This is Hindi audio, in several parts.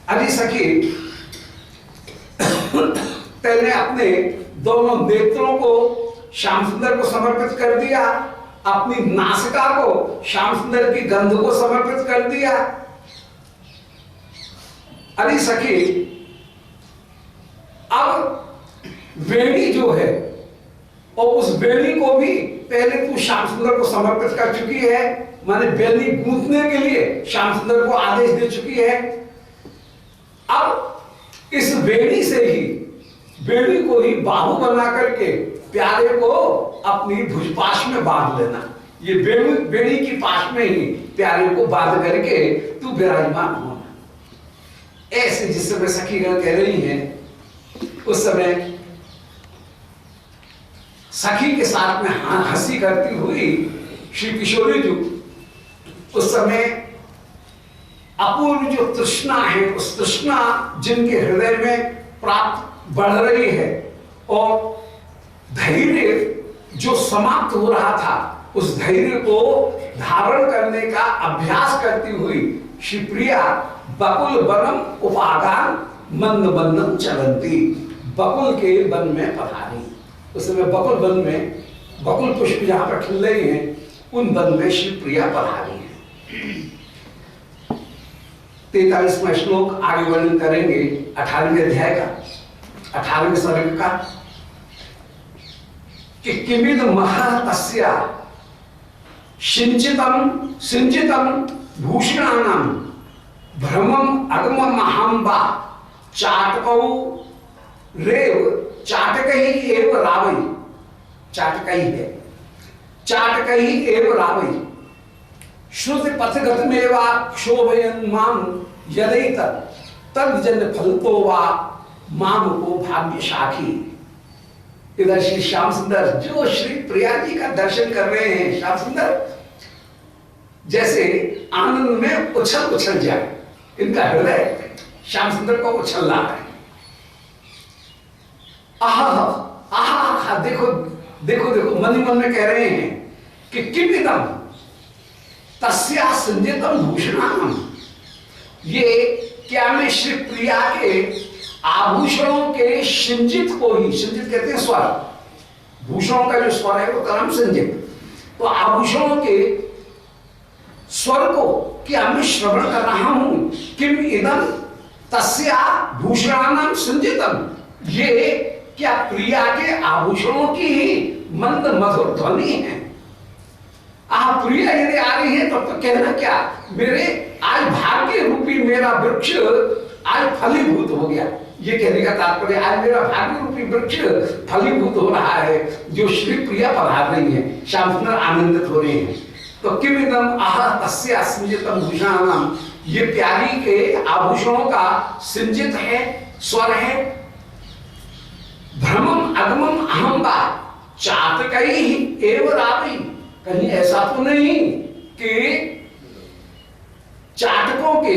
अरे सखी, तेने अपने दोनों नेत्रों को श्याम सुंदर को समर्पित कर दिया, अपनी नासिका को श्याम सुंदर की गंध को समर्पित कर दिया। अरे सखी, अब वेणी जो है और उस वेणी को भी पहले तू श्याम सुंदर को समर्पित कर चुकी है, माने वेणी गूंथने के लिए श्याम सुंदर को आदेश दे चुकी है। अब इस वेणी से ही, वेणी को ही बाहु बना करके प्यारे को अपनी भुजपाश में बांध लेना। ये वेणी की पाश में ही प्यारे को बांध करके तू विराजमान होना। ऐसे जिस समय सखीगण कह रही हैं, उस समय सखी के साथ में हंसी करती हुई श्री किशोरी जी उस समय अपूर्व जो तृष्णा है, उस तृष्णा जिनके हृदय में प्राप्त बढ़ रही है और धैर्य जो समाप्त हो रहा था, उस धैर्य को धारण करने का अभ्यास करती हुई श्री प्रिया बकुल वनम उपागान मंद मंदम चलंती, बकुल के वन में पधारी। उस समय बकुल वन में बकुल पुष्प जहां पर खिल रहे हैं, उन वन में श्री प्रिया पधारी है। 43वां श्लोक आगे वर्णन करेंगे 18वें अध्याय का, 18वें सर्ग का, कि किमिद महतस्या सिंचितम भूषणानाम भ्रमम अगमम अहंबा चाटकौ रेव चाटकही एव रावई, चाटकही है, चाटकही एव रावई श्रुति पथगतमेवा क्षोभयन् माम यदैत तद्जन फलतो वा माम को भाग्य साखी। इधर श्री श्याम सुंदर जो श्री प्रिया जी का दर्शन कर रहे हैं, श्याम सुंदर जैसे आनंद में उछल उछल जाए, इनका हृदय श्याम सुंदर को उछल रहा है। आहा आहा, देखो देखो देखो, मन ही मन में कह रहे हैं कि किमिदम तस्या संजितम भूषणाम, ये क्या मैं श्री प्रिया के आभूषणों के सिंजित को ही, सिंजित कहते हैं स्वर, भूषणों का जो स्वर है वो नाम संजित, तो आभूषणों के स्वर को क्या मैं श्रवण कर रहा हूं। किम इदम तस्या भूषणानाम संजितम, ये क्या प्रिया के आभूषणों की ही मंद मधुर ध्वनि है। प्रिया यदि आ रही है तब तो कहना क्या, मेरे आज भाग्य रूपी मेरा वृक्ष आज फलीभूत हो गया। ये कहने का तात्पर्य आज मेरा भाग्य रूपी वृक्ष फलीभूत हो रहा है, जो श्री प्रिया पधार रही है, श्याम सुंदर आनंदित हो रहे हैं। तो किम इदम आह तस्या सिंजितम भूषणानाम, ये प्यारी के आभूषणों का सिंजित है, स्वर है। भ्रमम अगमम अहंबा चाटकई एव रावई, कहीं ऐसा तो नहीं कि चाटकों के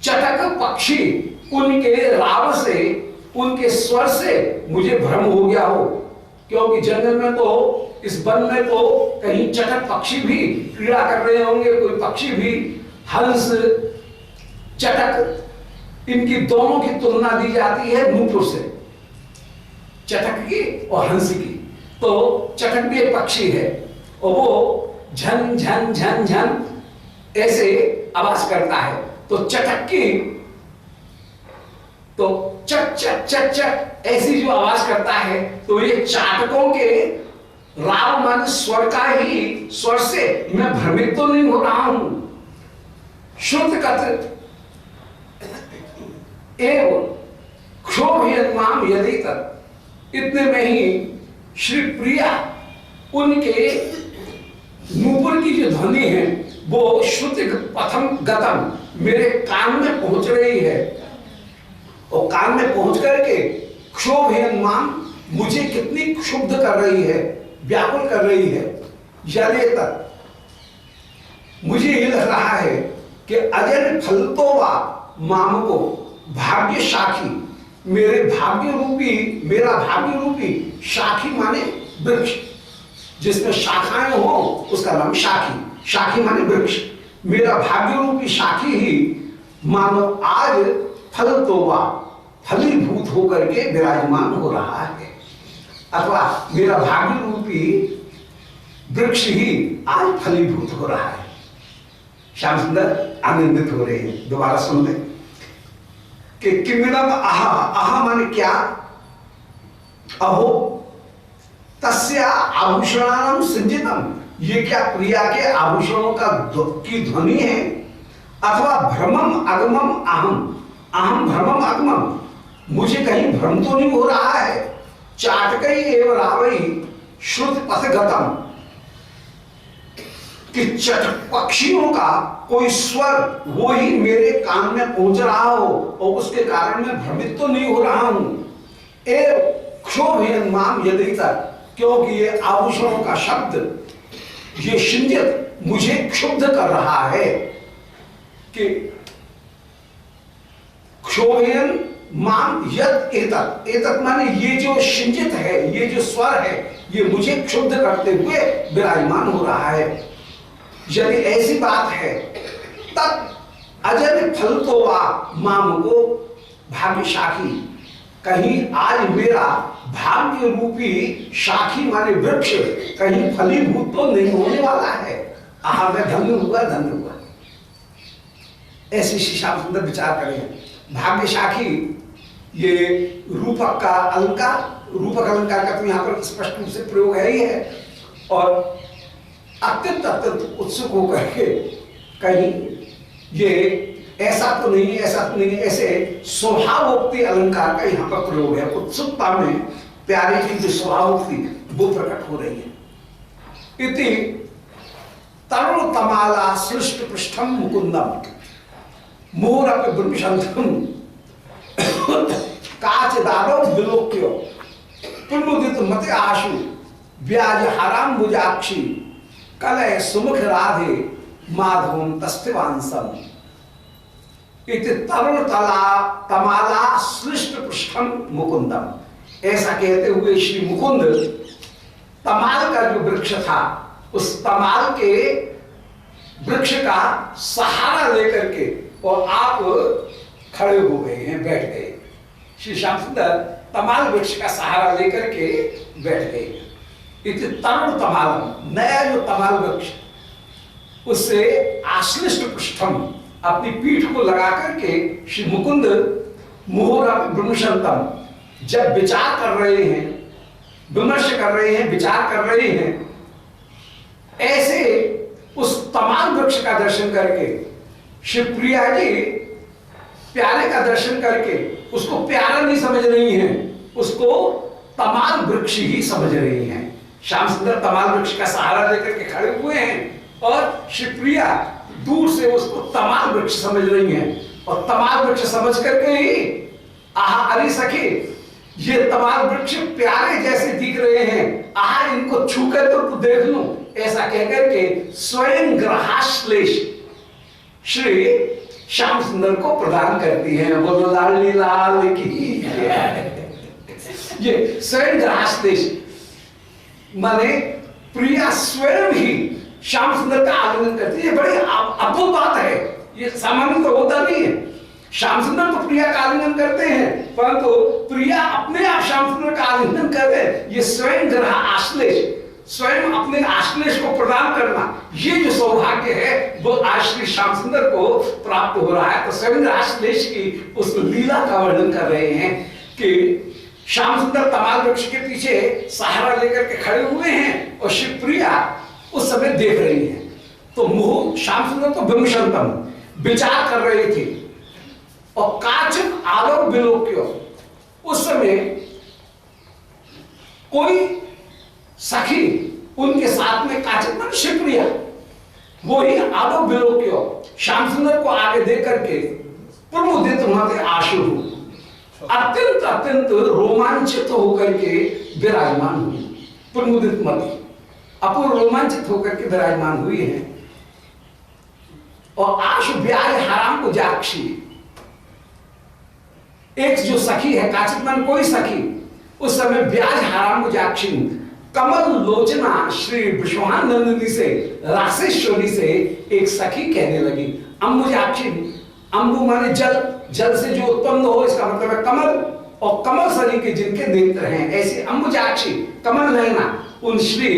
चटक पक्षी उनके राव से, उनके स्वर से मुझे भ्रम हो गया हो, क्योंकि जंगल में तो, इस वन में तो कहीं चटक पक्षी भी क्रीड़ा कर रहे होंगे, कोई पक्षी भी, हंस चटक, इनकी दोनों की तुलना दी जाती है नूपुर से, चटक की और हंस की। तो चटक भी एक पक्षी है और वो झन झन झन झन ऐसे आवाज करता है। तो चटक की तो चट चट चट चट ऐसी जो आवाज करता है, तो ये चाटकों के राव मन स्वर का ही, स्वर से मैं भ्रमित तो नहीं हो रहा हूं। शुद्ध कथ एवं क्षोभयन् माम यदि तत्, इतने में ही श्री प्रिया उनके नूपुर की जो ध्वनि है वो श्रुति पथम गतम मेरे कान में पहुंच रही है, और कान में पहुंच करके क्षोभयन् माम, मुझे कितनी क्षुब्ध कर रही है, व्याकुल कर रही है। यदि तक मुझे ये लग रहा है कि अजन फलतो वा माम को भाग्य शाखी, मेरे भाग्य रूपी, मेरा भाग्य रूपी शाखी माने वृक्ष, जिसमें शाखाएं हो उसका नाम शाखी, शाखी माने वृक्ष, मेरा भाग्य रूपी शाखी ही मानो आज फल तो वह फलीभूत होकर के विराजमान हो रहा है, अथवा मेरा भाग्य रूपी वृक्ष ही आज फलीभूत हो रहा है। श्याम सुंदर आनंदित हो रहे हैं। दोबारा सुन ले कि किमिदम आहा, आहा माने क्या, अहो तस्या आभूषणानां सिंचितम, ये क्या प्रिया के आभूषणों का की ध्वनि है, अथवा भ्रमम अगमम अहम, अहम भ्रमम अगमम, मुझे कहीं भ्रम तो नहीं हो रहा है। चाटकई एवं रावई श्रुत पथगतम, कि चट पक्षियों का कोई स्वर वो ही मेरे कान में पहुंच रहा हो और उसके कारण मैं भ्रमित तो नहीं हो रहा हूं। ए क्षोभयन माम यदि तक, क्योंकि ये आभूषणों का शब्द ये शिंजित मुझे क्षुब्ध कर रहा है कि क्षोभयन माम यद एतत्, एतत् माने ये जो शिंजित है, ये जो स्वर है, ये मुझे क्षुब्ध करते हुए विराजमान हो रहा है। यदि ऐसी बात है तब अजन फल तो वा माम को भाग्य शाखी, कहीं आज मेरा भाग्य रूपी शाखी माने वृक्ष कहीं फलीभूत तो नहीं होने वाला है। आहा मैं धन्य हुआ, धन्य हुआ। ऐसे श्याम सुंदर विचार करें। भाग्य शाखी ये रूपक का अलंकार, रूपक अलंकार का तो यहाँ पर स्पष्ट रूप से प्रयोग है ही है, और अत्यंत अत्यंत उत्सुक होकर के कहीं ये ऐसा तो नहीं, ऐसा तो नहीं, ऐसे स्वभावोक्ति अलंकार का यहाँ पर प्रयोग है। उत्सुकता में प्यारे की जो स्वभावोक्ति वो प्रकट हो रही है। इति तरुण तमाला सृष्ट पृष्ठम मुकुंदम मोहरप ब्रह्मशंतम काच दादव विलोक्यो पुनमुदित मते आशु व्याज हराम मुजाक्षी कलय सुमुख राधे माधवम तस्तिवांसम। इति तरुण तमाला सृष्ट पृष्ठम मुकुंदम, ऐसा कहते हुए श्री मुकुंद तमाल का जो वृक्ष था उस तमाल के वृक्ष का सहारा लेकर के और आप खड़े हो गए हैं, बैठ गए। श्री श्याम सुंदर तमाल वृक्ष का सहारा लेकर के बैठ गए। इति तरुण तमाल, नया जो तमाल वृक्ष उससे आश्लिष्ट पृष्ठम, अपनी पीठ को लगा करके श्री मुकुंद मुहुरा ब्रह्मशंतम, जब विचार कर रहे हैं, विमर्श कर रहे हैं, विचार कर रहे हैं, ऐसे उस तमाल वृक्ष का दर्शन करके शिवप्रिया जी प्यारे का दर्शन करके उसको प्यारा नहीं समझ रही हैं, उसको तमाल वृक्ष ही समझ रही हैं। श्याम सुंदर तमाल वृक्ष का सहारा लेकर के खड़े हुए हैं और शिवप्रिया दूर से उसको तमाल वृक्ष समझ रही हैं, और तमाल वृक्ष समझ करके ही आहा अरे सखी ये तमाल वृक्ष प्यारे जैसे दिख रहे हैं, आहा इनको छू कर तो देख लूं, ऐसा कहकर के स्वयं ग्रहाश्लेष श्री श्याम सुंदर को प्रदान करती हैं। बोलो लाली लाल की। ये स्वयं ग्रहाश्लेष माने प्रिया स्वयं ही श्याम सुंदर का आलिंगन करती है। बड़ी अद्भुत बात है, ये सामान्य तो होता नहीं है। श्याम सुंदर तो प्रिया का आलिंगन करते हैं, परंतु प्रिया अपने आप श्याम सुंदर का आलिंगन करते हैं। ये स्वयं ग्रह आश्लेष, स्वयं अपने आश्लेष को प्रदान करना, ये जो सौभाग्य है वो आज श्री श्याम सुंदर को प्राप्त हो रहा है। तो स्वयं आश्लेष की उस लीला का वर्णन कर रहे हैं कि श्याम सुंदर तमाल वृक्ष के पीछे सहारा लेकर के खड़े हुए हैं और शिवप्रिया उस समय देख रही है। तो मुह श्याम सुंदर तो ब्रह्मशंतम विचार कर रहे थे, और काचिन आलोक विलोक्यो, उस समय कोई सखी उनके साथ में काचिन मन शिवप्रिया वो ही आलोक विलोक्यो श्याम सुंदर को आगे देख करके प्रमुदित मते आशु, अत्यंत अत्यंत रोमांचित होकर के विराजमान हुई। प्रमुदित मते अपूर्व रोमांचित होकर के विराजमान हुई है। और आशु ब्याज हराम को जाक्षी, एक जो सखी है काचित मन कोई सखी, उस समय ब्याज हराम को जाक्षी कमल लोचना श्री विश्वानंदिनी से रासेश्वरी से एक सखी कहने लगी, अम्बुजाक्षी, अम्बु माने जल, जल से जो उत्पन्न हो, इसका मतलब है कमल, और कमल सरी के जिनके नेत्र हैं, ऐसी अंबुजाक्षी कमल नयना उन श्री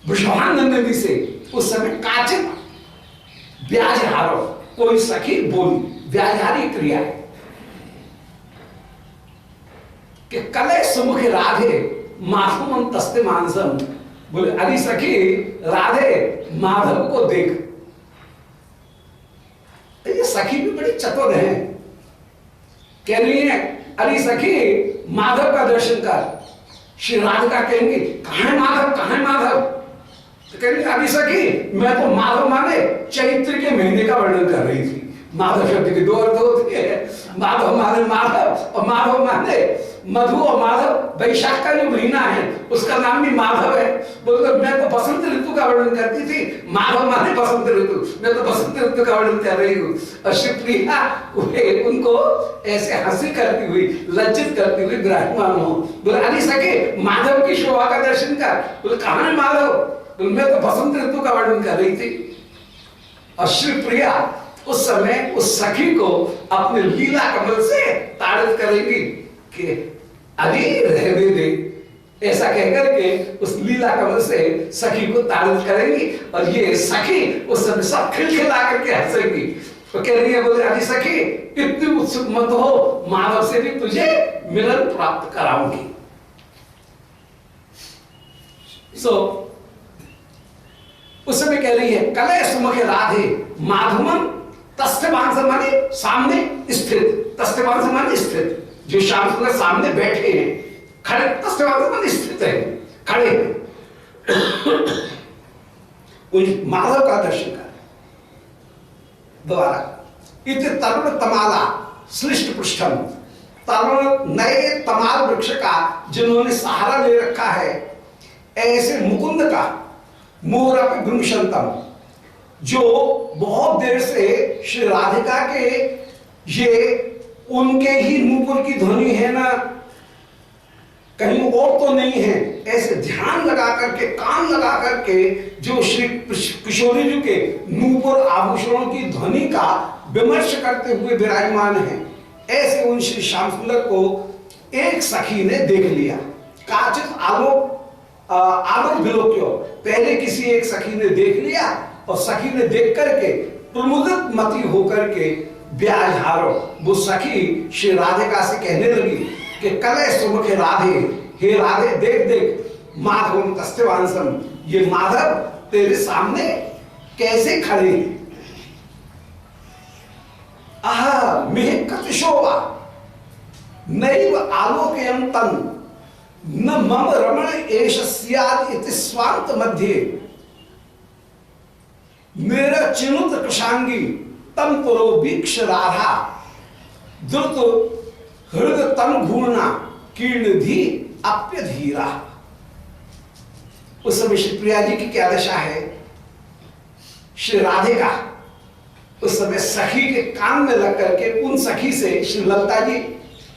वृषभानंद नदी से उस समय काचित व्याजहारो, कोई सखी बोली, व्याजहारी क्रिया है कि कले सुमुख राधे माधवम तस्ते मानसम, बोले अरे सखी राधे माधव को देख। तो ये सखी भी बड़ी चतुर है, कह रही है अरे सखी माधव का दर्शन कर। श्री राधिका कहेंगी कहां है माधव, कहां है माधव? तो कहेंगे अरे सखी मैं तो माधव माने चैत्र के महीने का वर्णन कर रही थी। माधव शब्द के दो अर्थ होते हैं, माधव माने माधव और माधव माने मधु, और माधव वैशाख का जो महीना है उसका नाम भी माधव है। बोलते मैं तो बसंत ऋतु का वर्णन करती थी, माधव माने बसंत ऋतु, मैं तो बसंत ऋतु का वर्णन कर रही हूँ। और शिवप्रिया उनको ऐसे हंसी करती हुई, लज्जित करती हुई विराजमान हो। बोले अरे सके माधव की शोभा का दर्शन कर। बोले कहां है माधव? बोले मैं तो बसंत ऋतु का वर्णन कर रही थी। और शिवप्रिया उस समय उस सखी को अपने लीला कमल से ताड़ित करेगी कि अरे रहने दे, ऐसा कहकर के उस लीला कमल से सखी को ताड़ित करेंगी। और ये सखी उस समय सब खिलखिला करके हंसेंगी। तो कह रही है बोले अरे सखी इतनी उत्सुक मत हो, माधव से भी तुझे मिलन प्राप्त कराऊंगी। उस समय कह रही है कले सुमुख राधे माधवम तस्थवांस माने सामने स्थित, तस्थवांस माने स्थित, जो श्याम सुंदर सामने बैठे हैं, खड़े, तस्थवांस माने स्थित है, खड़े उन माधव का दर्शन कर। दोबारा इत तरुण तमाला श्लिष्ट पृष्ठम, तरुण नए तमाल वृक्ष का जिन्होंने सहारा ले रखा है, ऐसे मुकुंद का मोरपि भ्रमशंतम, जो बहुत देर से श्री राधिका के ये उनके ही नूपुर की ध्वनि है ना, कहीं और तो नहीं है, ऐसे ध्यान लगा करके, कान लगा करके जो श्री किशोरी जी के नूपुर आभूषणों की ध्वनि का विमर्श करते हुए विराजमान है, ऐसे उन श्री श्याम सुंदर को एक सखी ने देख लिया। काचित आलोक विलोक्यो, पहले किसी एक सखी ने देख लिया और सखी ने देख करके प्रमुदित मति होकर के व्याजहारो, वो सखी श्री राधिका से कहने लगी कि कले सुमुख राधे, हे राधे देख देख माधव तस्थवांसम, ये माधव तेरे सामने कैसे खड़े हैं। आहा मेह कतिशोवा नैव आलोकयं तन न मम रमण एष स्यात् इति स्वांत मध्य, मेरा चिनुत कृशांगी तम पुरो वीक्ष राधा द्रुत हृदय तन घूर्णा कीर्ण धी अप्यधीरा। उस समय श्री प्रिया जी की क्या दशा है, श्री राधिका उस समय सखी के कान में लग करके उन सखी से श्री ललिता जी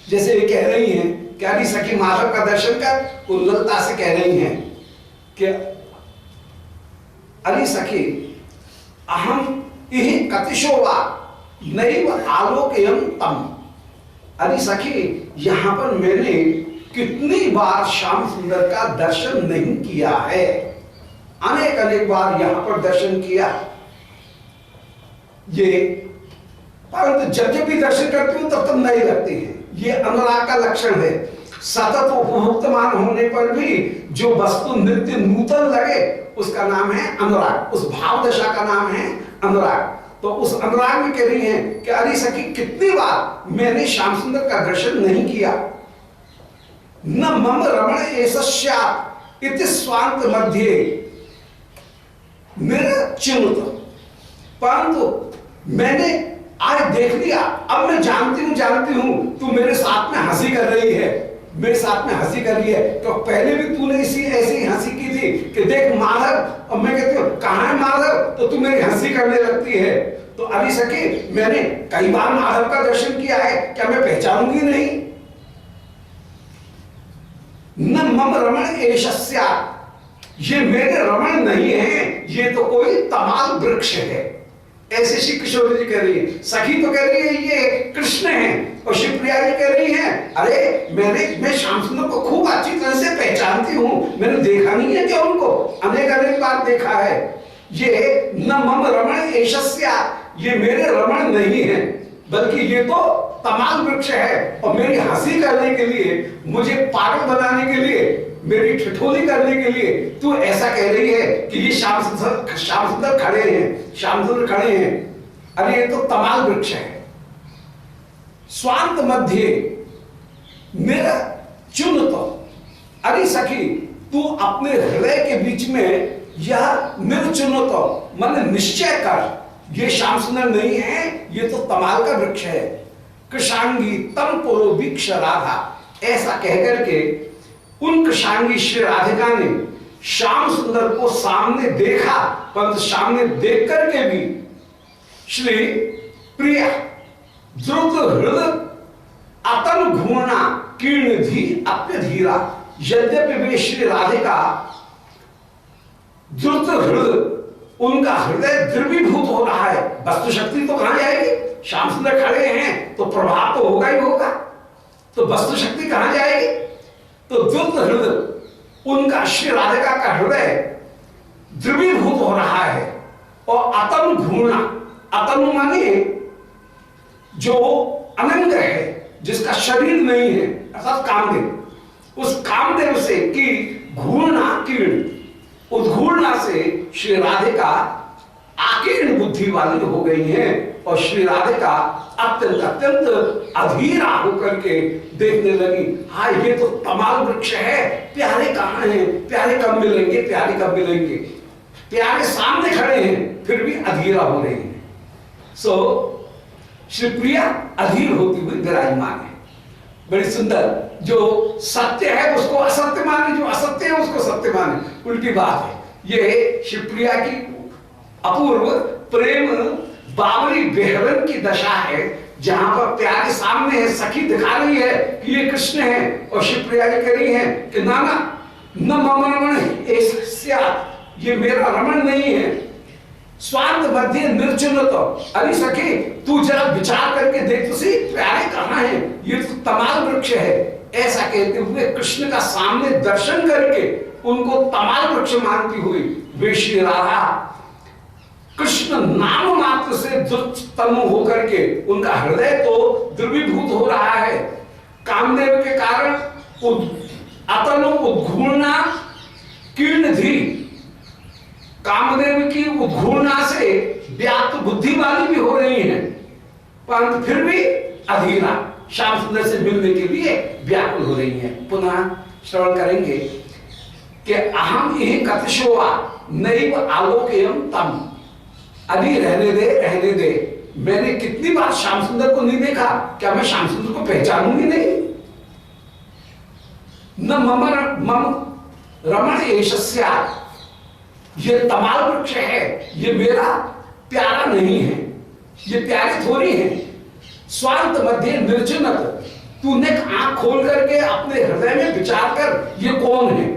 जैसे ये कह रही हैं क्या भी सखी माधव का दर्शन कर, वो ललिता से कह रही हैं कि अरे सखी अहम इहि कतिशोवा नैव आलोकयं तम, अरे सखी यहां पर मैंने कितनी बार श्याम सुंदर का दर्शन नहीं किया है, अनेक अनेक बार यहां पर दर्शन किया ये, परंतु जब जब भी दर्शन करती हूं तब तब नहीं लगती है। ये अनुराग का लक्षण है। सतत उपभोक्तमान होने पर भी जो वस्तु नित्य नूतन लगे उसका नाम है अनुराग, उस भाव दशा का नाम है अनुराग। तो उस अनुराग में कह रही है कि अरे सखी कितनी बार मैंने श्याम सुंदर का दर्शन नहीं किया, न मम रमण एषस्या इति स्वांत मध्य मेरा चिनुत, परंतु मैंने आज देख लिया, अब मैं जानती हूं तू मेरे साथ में हंसी कर रही है, मेरे साथ में हंसी कर रही है। तो पहले भी तूने ऐसी ही हंसी की थी कि देख माधव, और मैं कहती हूँ कहां है माधव, तो तू मेरी हंसी करने लगती है। तो अभी सके मैंने कई बार माधव का दर्शन किया है, क्या मैं पहचानूंगी नहीं? न मम रमण एषस्या, ये मेरे रमण नहीं है, ये तो कोई तमाल वृक्ष है, ऐसे श्री किशोरी जी कह रही है। सखी तो कह रही है ये कृष्ण है, और शिवप्रिया जी कह रही है अरे मैं श्याम सुंदर को खूब अच्छी तरह से पहचानती हूँ, मैंने देखा नहीं है क्या उनको, अनेक बार देखा है। ये न मम रमण एशस्या, ये मेरे रमण नहीं है, बल्कि ये तो तमाल वृक्ष है, और मेरी हंसी करने के लिए, मुझे पागल बनाने के लिए, मेरी ठिठोली करने के लिए तू ऐसा कह रही है कि ये श्याम सुंदर खड़े हैं, श्याम सुंदर खड़े हैं। अरे ये तो तमाल वृक्ष है। स्वांत मध्य मेरा चुन तो, अरे सखी तू अपने हृदय के बीच में यह निर्चुन तो मन निश्चय कर, ये श्याम सुंदर नहीं है, ये तो तमाल का वृक्ष है। कृषांगी तम पुरो वीक्ष राधा, ऐसा कहकर के उन कृषांगी श्री राधिका ने श्याम सुंदर को सामने देखा, परंतु सामने देख करके भी श्री प्रिया द्रुत हृदय अतन घूर्णा कीर्ण धी अप्यधीरा, यद्यपि वे श्री राधिका द्रुत हृदय, उनका हृदय द्रवीभूत हो रहा है, वस्तु शक्ति तो कहां जाएगी, श्याम सुंदर खड़े हैं तो प्रभाव तो होगा ही होगा, तो वस्तु शक्ति कहां जाएगी। तो द्रुत हृदय, उनका श्री राधिका का हृदय द्रवीभूत हो रहा है, और अतनु घूर्णा, अतनु माने जो अनंग है, जिसका शरीर नहीं है, अर्थात कामदेव, उस कामदेव से की घूर्णा कीर्ण, उद्घूर्णा से श्री राधिका आकीर्ण बुद्धि वाली हो गई हैं, और श्री राधिका अत्यंत अधीरा होकर के देखने लगी, हाँ ये तो तमाल वृक्ष है, प्यारे कहाँ हैं, प्यारे कब मिलेंगे, प्यारे कब मिलेंगे, प्यारे सामने खड़े हैं, फिर भी अधीरा हो रही है। सो श्री प्रिया अधीर होती हुई विराजमान है। बड़ी सुंदर, जो सत्य है उसको असत्य माने, जो असत्य है उसको सत्य माने, उल्टी बात है। ये शिवप्रिया की अपूर्व प्रेम बावरी बेहरन की दशा है, जहां पर प्यारे सामने है, सखी दिखा रही है कि ये कृष्ण है, और शिवप्रिया जी कह रही है कि ना न मम रमण एस्या, ये मेरा रमण नहीं है। स्वांत मध्य निर्चुन तो, अरे सखी तू जरा विचार करके देख तो सी, प्यारे कहाँ हैं, ये तो तमाल वृक्ष है। ऐसा कहते हुए कृष्ण का सामने दर्शन करके उनको तमाल वृक्ष मानती हुई वे श्री राधा कृष्ण नाम मात्र से दुष्टतमु होकर के, उनका हृदय तो द्रवीभूत हो रहा है कामदेव के कारण, अतनु उद्घूर्णा कीर्ण धी, कामदेव की उद्घूर्णा से व्याप्त बुद्धि वाली भी हो रही हैं, परंतु फिर भी अधीरा, श्याम सुंदर से मिलने के लिए व्याकुल हो रही हैं। पुनः श्रवण करेंगे कि अहम यही कतिशोआ नैव आलोकयम तम, अभी रहने दे, मैंने कितनी बार श्याम सुंदर को नहीं देखा, क्या मैं श्याम सुंदर को पहचानूंगी नहीं। न मम रमण एशस्या, ये तमाल वृक्ष है, ये मेरा प्यारा नहीं है, ये प्यारे थोड़ी है। स्वांत मध्य निर्जनत, तूने आंख खोल करके अपने हृदय में विचार कर ये कौन है,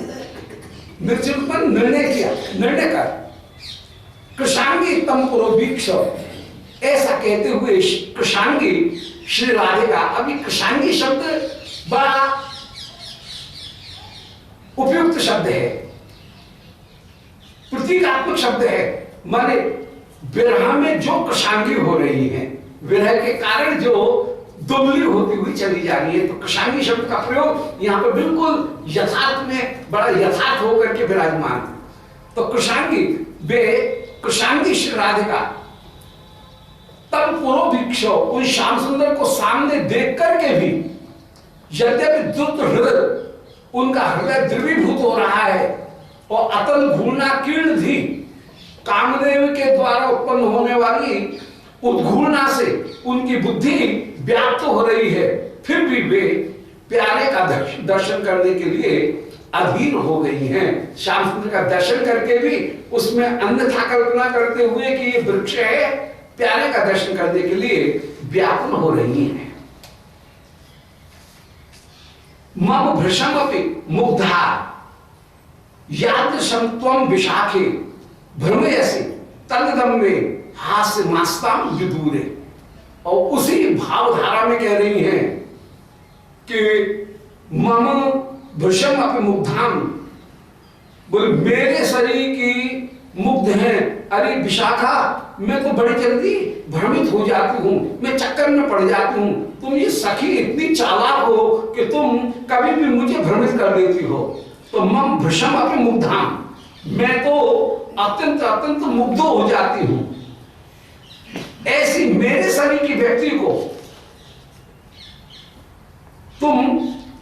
निर्जन पर निर्णय कर। कृषांगी तम पुरो वीक्ष, ऐसा कहते हुए कृषांगी श्री राधिका, अभी कृषांगी शब्द बड़ा उपयुक्त शब्द है, प्रतीकात्मक शब्द है, माने विरह में जो कृषांगी हो रही है, विरह के कारण जो दुबली होती हुई चली जा रही है, तो कृषांगी शब्द का प्रयोग यहाँ पर बिल्कुल यथार्थ में बड़ा यथार्थ होकर के विराजमान। तो कृषांगी, वे कृषांगी श्री राधिका तब पुरोभिक्ष, उन श्याम सुंदर को सामने देख करके भी, यद्यपि द्रुत हृदय, उनका हृदय द्रवीभूत हो रहा है, और अतल घूर्णा कीर्ण धी, कामदेव के द्वारा उत्पन्न होने वाली उद्घूर्णा से उनकी बुद्धि व्याप्त हो रही है, फिर भी वे प्यारे का दर्शन करने के लिए अधीर हो गई हैं। श्याम सुंदर का दर्शन करके भी उसमें अन्यथा कल्पना करते हुए कि ये वृक्ष है, प्यारे का दर्शन करने के लिए व्याकुल हो रही हैं। मम भृशम अपि मुग्धा यादृशं त्वं विशाखे भ्रमयसि तददं मे हास्य मास्ताम विदूरे। और उसी भावधारा में कह रही हैं कि मम भृशम अपि मुग्धाम, बोले मेरे शरीर की मुग्ध है। अरे विशाखा, मैं तो बड़ी जल्दी भ्रमित हो जाती हूँ, मैं चक्कर में पड़ जाती हूँ। तुम ये सखी इतनी चालाक हो कि तुम कभी भी मुझे भ्रमित कर देती हो। तो मम भृशम अपि मुग्धाम, मैं तो अत्यंत अत्यंत मुग्ध हो जाती हूँ। ऐसी मेरे शरीर की व्यक्ति को तुम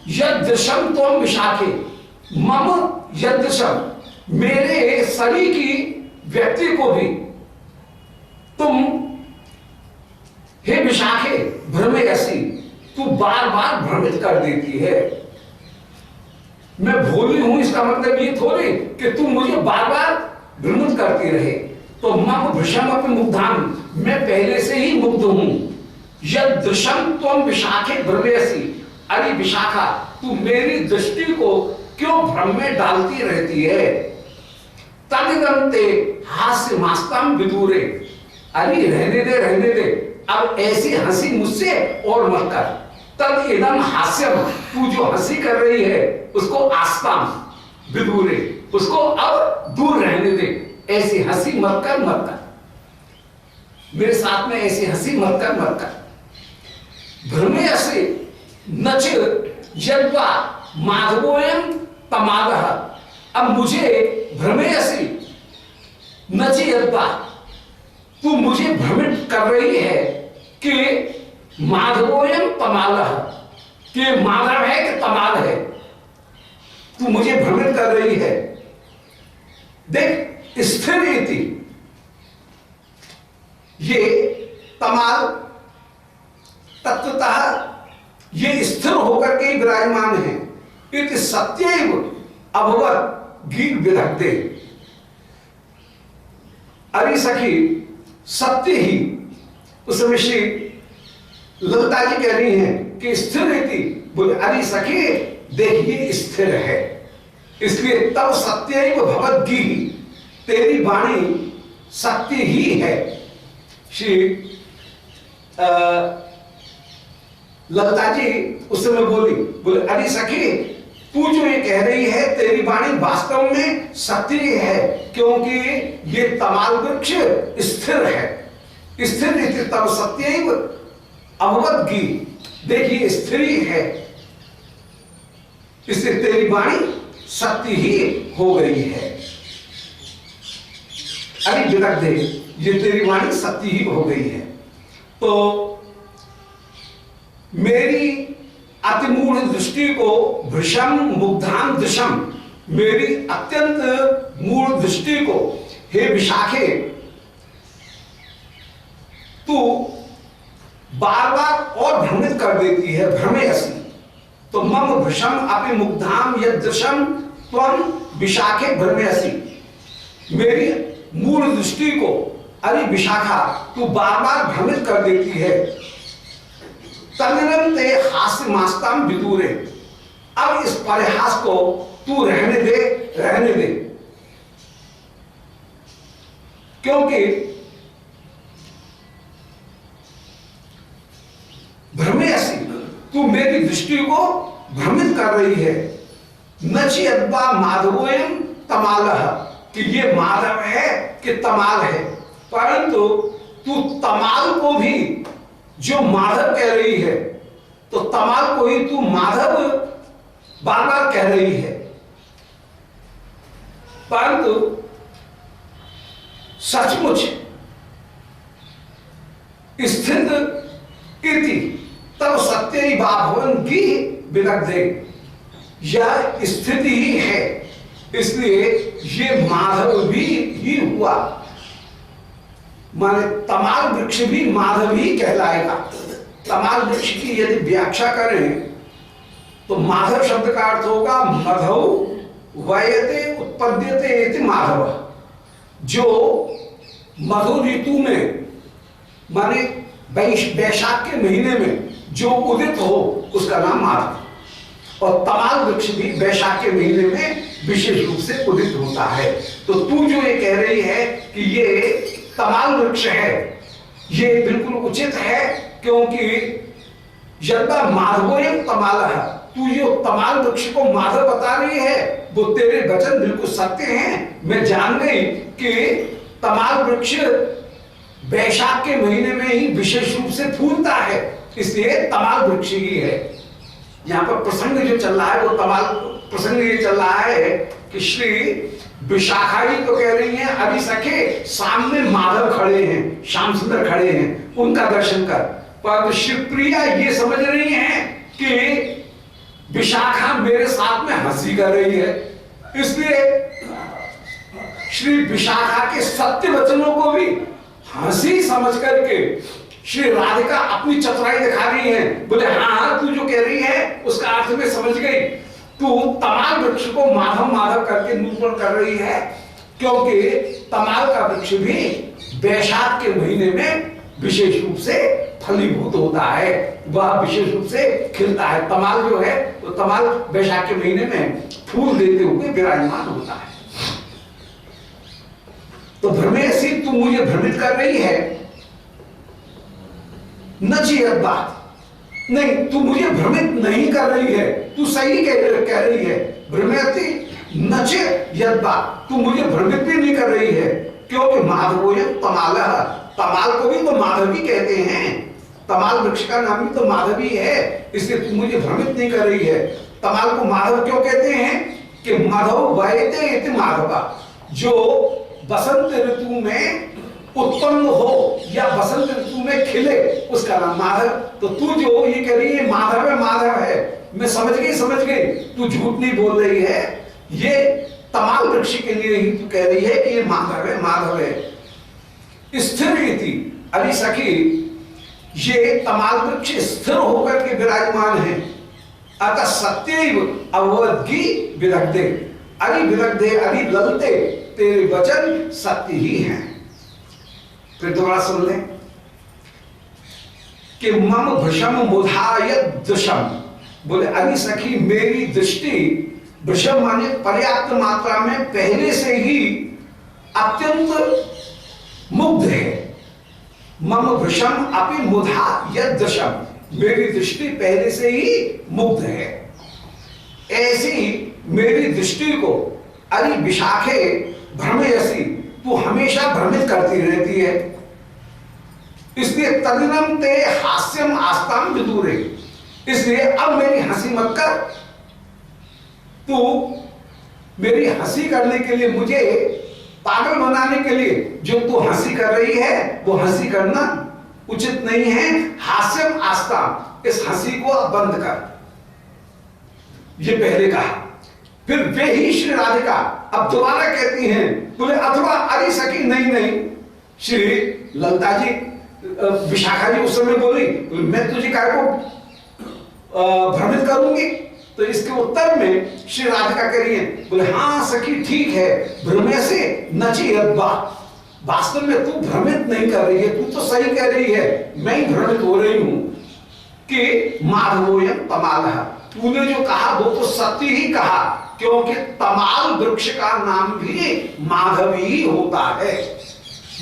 यदृशम त्वम विशाखे, मम यदृशम, मेरे शरीर की व्यक्ति को भी तुम हे विशाखे भ्रमयसी, तू बार बार भ्रमित कर देती है। मैं भोली हूं इसका मतलब ये थोड़ी कि तू मुझे बार बार भ्रमित करती रहे। तो मम भृशम अपि मुग्धाम, मैं पहले से ही मुग्ध हूं। यदृशम त्वम विशाखे भ्रमयसी, अरे विशाखा, तू मेरी दृष्टि को क्यों भ्रम में डालती रहती है। तदिदंते हास्य मास्ताम विदूरे, अरे रहने दे रहने दे, अब ऐसी हंसी मुझसे और मत कर। तद इदम हास्यम, तू जो हंसी कर रही है उसको आस्ताम विदूरे, उसको अब दूर रहने दे। ऐसी हंसी मत कर मत कर, मेरे साथ में ऐसी हंसी मत कर मत कर। भ्रमे से नच यद्वा माधवोयम तमादह, अब मुझे भ्रमेयसी नच यद्वा, तू मुझे भ्रमित कर रही है कि माधवोयम तमालह, कि माधव है कि तमाल है, तू मुझे भ्रमित कर रही है। देख स्थिर इति, ये तमाल तत्वतः ये स्थिर होकर के विराजमान है। इति सत्यैव अभवत गीत विदग्धे, अरे सखी सत्य ही, उस विषय ललिता जी कह रही हैं कि स्थिर इति, बोले अरे सखी देखिए स्थिर है, इसलिए तब सत्यैव भवत गी, तेरी वाणी सत्य ही है। श्री ललिता जी उस समय बोले अरे सखी तू जो ये कह रही है तेरी वाणी वास्तव में सत्य है, क्योंकि ये तमाल वृक्ष स्थिर है। स्थिर इति तब सत्यैव अवगत गी, देखिए स्थिर है, इससे तेरी वाणी सत्य ही हो गई है। अरे विदग्ध दे, ये तेरी वाणी सत्य ही हो गई है। तो मेरी अतिमूढ़ दृष्टि को भृशम मुग्धान दृशम, मेरी अत्यंत मूढ़ दृष्टि को हे विशाखे तू बार बार और भ्रमित कर देती है। भ्रमेयसी, तो मम भृशम अपि मुग्धाम यदृशम त्वम विशाखे भ्रमेयसी, मेरी मूढ़ दृष्टि को अरे विशाखा तू बार बार भ्रमित कर देती है। तनिरंते हास्य मास्ताम विदूरे, अब इस परिहास को तू रहने दे रहने दे, क्योंकि भ्रमेयसी, तू मेरी दृष्टि को भ्रमित कर रही है। नचि अद्वा माधवोयम तमालह, कि ये माधव है कि तमाल है, परंतु तू तमाल को भी जो माधव कह रही है, तो तमाल को ही तू माधव बार बार कह रही है, परंतु सचमुच स्थित कीर्ति तब सत्य ही बाभवन की विदग्धे, यह स्थिति ही है, इसलिए ये माधव भी ही हुआ। माने तमाल वृक्ष भी माधव ही कहलाएगा। तमाल वृक्ष की यदि व्याख्या करें तो माधव शब्द का अर्थ होगा मधौ वयते उत्पद्यते इति माधव, जो मधु ऋतु में माने वैशाख के महीने में जो उदित हो उसका नाम माधव, और तमाल वृक्ष भी वैशाख के महीने में विशेष रूप से उदित होता है। तो तू जो ये कह रही है कि ये तमाल वृक्ष है, ये बिल्कुल उचित है, क्योंकि यदा माधवोयम तमाल है, तू जो तमाल वृक्ष को माधव बता रही है वो तेरे वचन बिल्कुल सत्य हैं। मैं जान गई कि तमाल वृक्ष वैशाख के महीने में ही विशेष रूप से फूलता है, इसलिए तमाल वृक्ष ही है। यहाँ पर प्रसंग जो चल रहा है वो तमाल प्रसंग ये चल रहा है कि श्री विशाखा जी तो कह रही हैं अभी सखे सामने माधव खड़े हैं, श्याम सुंदर खड़े हैं, उनका दर्शन कर। पर शिवप्रिया ये समझ रही हैं कि विशाखा मेरे साथ में हंसी कर रही है, इसलिए श्री विशाखा के सत्य वचनों को भी हंसी समझ करके श्री राधिका अपनी चतुराई दिखा रही है। बोले हाँ तू जो कह रही है उसका अर्थ में समझ गई, तू तमाल वृक्ष को माधव माधव करके निरूपण कर रही है, क्योंकि तमाल का वृक्ष भी वैशाख के महीने में विशेष रूप से फलीभूत होता है, वह विशेष रूप से खिलता है। तमाल जो है तो तमाल वैशाख के महीने में फूल देते हुए विराजमान होता है। तो भ्रमेसी तू मुझे भ्रमित कर रही है, न यद बात नहीं, तू मुझे भ्रमित नहीं कर रही है, तू सही कह रही है। भ्रमेति न यद बात, तू मुझे भ्रमित भी नहीं कर रही है, क्योंकि माधवोय तमाल, तमाल को भी तो माधव ही कहते हैं, तमाल वृक्ष का नाम भी तो माधव ही है, इसलिए तू मुझे भ्रमित नहीं कर रही है। तमाल को माधव क्यों कहते हैं कि माधव वयते इति माधवा, जो बसंत ऋतु में उत्पन्न हो या बसंत ऋतु में खिले उसका नाम माधव। तो तू जो ये कह रही है माधव है माधव है, मैं समझ गई, तू झूठ नहीं बोल रही है, ये तमाल वृक्ष के लिए ही तू कह रही है कि ये माधव है। स्थिर इति अरे सखी, ये तमाल वृक्ष स्थिर होकर के विराजमान है, अतः सत्यैव अववद्गी विदग्धे, अरे विदग्धे अरे ललते, तेरे वचन सत्य ही हैं। फिर दोबारा सुन लें कि मम भृशम मुधायत दृशम, बोले अरे सखी मेरी दृष्टि, भृशम माने पर्याप्त मात्रा में पहले से ही अत्यंत मुग्ध है। मम भृशम अपि मुधा यद दृशम, मेरी दृष्टि पहले से ही मुग्ध है। ऐसी मेरी दृष्टि को अरे विशाखे भ्रमयसी, तू हमेशा भ्रमित करती रहती है, इसलिए तदिनम ते हास्यम आस्ताम विदूरे, इसलिए अब मेरी हंसी मत कर, तू मेरी हंसी करने के लिए, मुझे पागल बनाने के लिए जो तू हंसी कर रही है वो हंसी करना उचित नहीं है। हास्यम आस्ताम, इस हंसी को अब बंद कर, ये पहले कहा। फिर वे ही श्री राधिका अब दोबारा कहती हैं, बोले अथवा अरे सखी नहीं, श्री ललता जी विशाखा जी उस समय बोली मैं तुझे काय को भ्रमित करूंगी, तो इसके उत्तर में श्री राधिका कह रही है, बोले हाँ सखी ठीक है, भ्रमे से नची यद्वा, वास्तव में तू भ्रमित नहीं कर रही है, तू तो सही कह रही है, मैं ही भ्रमित हो रही हूं कि माधवोयम तमाल, तूने जो कहा वो तो सत्य ही कहा, क्योंकि तमाल वृक्ष का नाम भी माधवी होता है।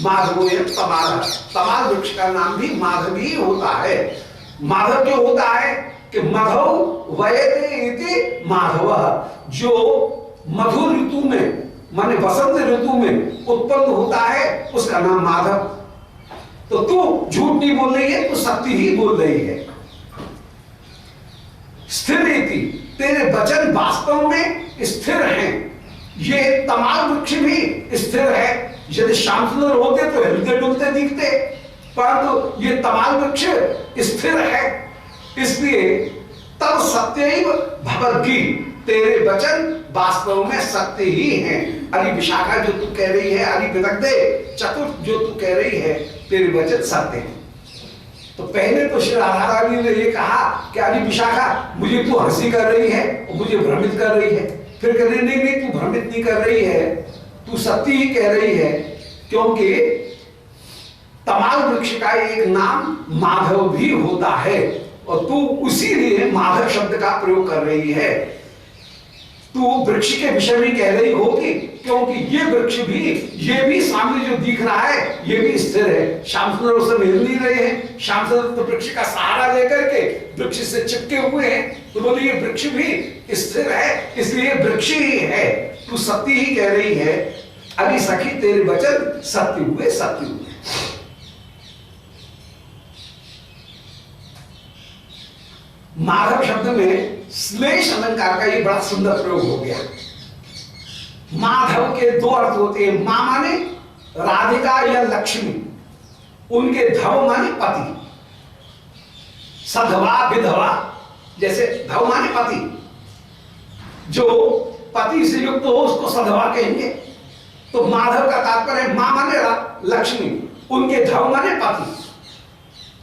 माधवोयम तमाल, तमाल वृक्ष का नाम भी माधवी होता है। माधव जो होता है कि मधव वयते इति माधव, जो मधु ऋतु में माने बसंत ऋतु में उत्पन्न होता है उसका नाम माधव। तो तू झूठ नहीं बोल रही है, तू सत्य ही बोल रही है। स्थिर इति, तेरे वचन वास्तव में स्थिर हैं, ये तमाल वृक्ष भी स्थिर है। यदि श्याम सुंदर होते तो हिलते डुलते दिखते, परंतु ये तमाल वृक्ष स्थिर है, इसलिए तब सत्यैव भवद्गी, तेरे वचन वास्तव में सत्य ही हैं। अरे विशाखा जो तू कह रही है, अरे विदग्धे चतुर्थ जो तू कह रही है, तेरे वचन सत्य हैं। तो पहले तो श्री राधा रानी ने ये कहा कि अरे विशाखा मुझे तू हंसी कर रही है और मुझे भ्रमित कर रही है, फिर कह रही नहीं तू भ्रमित नहीं कर रही है, तू सत्य ही कह रही है, क्योंकि तमाल वृक्ष का एक नाम माधव भी होता है और तू उसी लिए माधव शब्द का प्रयोग कर रही है। तू वृक्ष के विषय में कह रही होगी, क्योंकि ये वृक्ष भी, ये भी सामने जो दिख रहा है, ये भी स्थिर है। श्याम सुंदर उससे मिल नहीं रहे हैं। श्याम सुंदर तो वृक्ष का सहारा लेकर के वृक्ष से चिपके हुए हैं, तो बोले ये वृक्ष भी स्थिर है, इसलिए वृक्ष ही है। तू सत्य ही कह रही है। अभी सखी तेरे वचन सत्य हुए, सत्य हुए। माधव शब्द में श्लेष अलंकार का ये बड़ा सुंदर प्रयोग हो गया। माधव के दो अर्थ होते हैं। मां माने राधिका या लक्ष्मी, उनके धव माने पति, सधवा विधवा, जैसे धव माने पति, जो पति से युक्त हो उसको सधवा कहेंगे। तो माधव का तात्पर्य मां माने लक्ष्मी, उनके धव माने पति।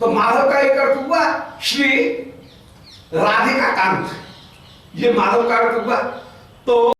तो माधव का एक अर्थ हुआ श्री राधिका कांत, ये माधव का अर्थ हुआ। तो